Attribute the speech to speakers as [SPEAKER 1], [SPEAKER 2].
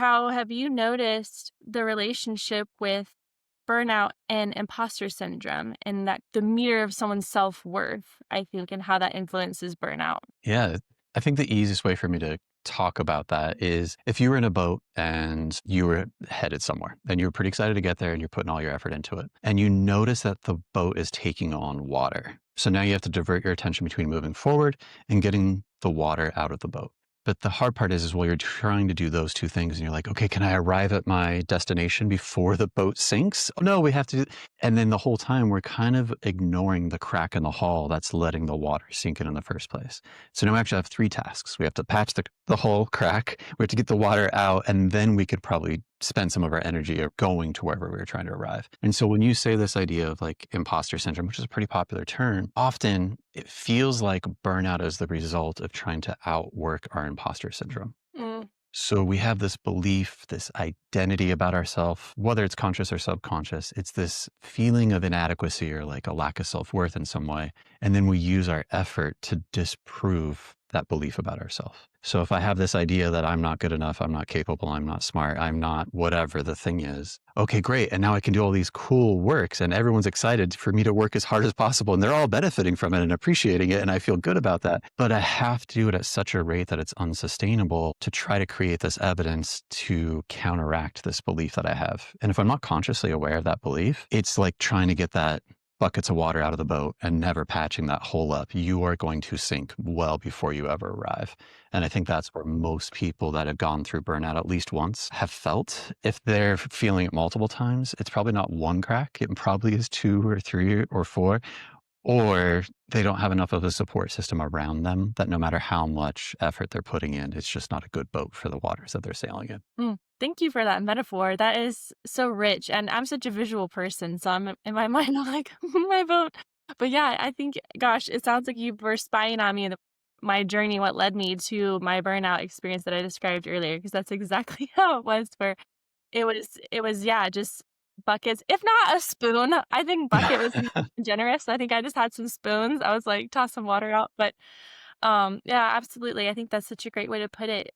[SPEAKER 1] how have you noticed the relationship with burnout and imposter syndrome and that the meter of someone's self-worth, I think, and how that influences burnout?
[SPEAKER 2] Yeah, I think the easiest way for me to talk about that is if you were in a boat and you were headed somewhere and you're pretty excited to get there and you're putting all your effort into it and you notice that the boat is taking on water. So now you have to divert your attention between moving forward and getting the water out of the boat. But the hard part is while you're trying to do those two things and you're like, okay, can I arrive at my destination before the boat sinks? Oh, no, we have to. And then the whole time we're kind of ignoring the crack in the hull that's letting the water sink in the first place. So now we actually have three tasks. We have to patch the whole crack, we have to get the water out, and then we could probably spend some of our energy going to wherever we were trying to arrive. And so when you say this idea of like imposter syndrome, which is a pretty popular term, often it feels like burnout is the result of trying to outwork our imposter syndrome.
[SPEAKER 1] Mm,
[SPEAKER 2] So we have this belief, this identity about ourselves, whether it's conscious or subconscious. It's this feeling of inadequacy or like a lack of self-worth in some way. And then we use our effort to disprove that belief about ourselves. So if I have this idea that I'm not good enough, I'm not capable, I'm not smart, I'm not whatever the thing is, okay, great. And now I can do all these cool works and everyone's excited for me to work as hard as possible and they're all benefiting from it and appreciating it. And I feel good about that. But I have to do it at such a rate that it's unsustainable to try to create this evidence to counteract this belief that I have. And if I'm not consciously aware of that belief, it's like trying to get that buckets of water out of the boat and never patching that hole up. You are going to sink well before you ever arrive. And I think that's where most people that have gone through burnout at least once have felt. If they're feeling it multiple times, it's probably not one crack. It probably is two or three or four, or they don't have enough of a support system around them that no matter how much effort they're putting in, it's just not a good boat for the waters that they're sailing in.
[SPEAKER 1] Thank you for that metaphor. That is so rich, and I'm such a visual person, so I'm in my mind, I'm like, "My boat." But yeah, I think gosh, it sounds like you were spying on me and my journey, what led me to my burnout experience that I described earlier, because that's exactly how it was where it was, yeah, just buckets, if not a spoon. I think bucket was generous. I think I just had some spoons. I was like, "Toss some water out," but, yeah, absolutely. I think that's such a great way to put it.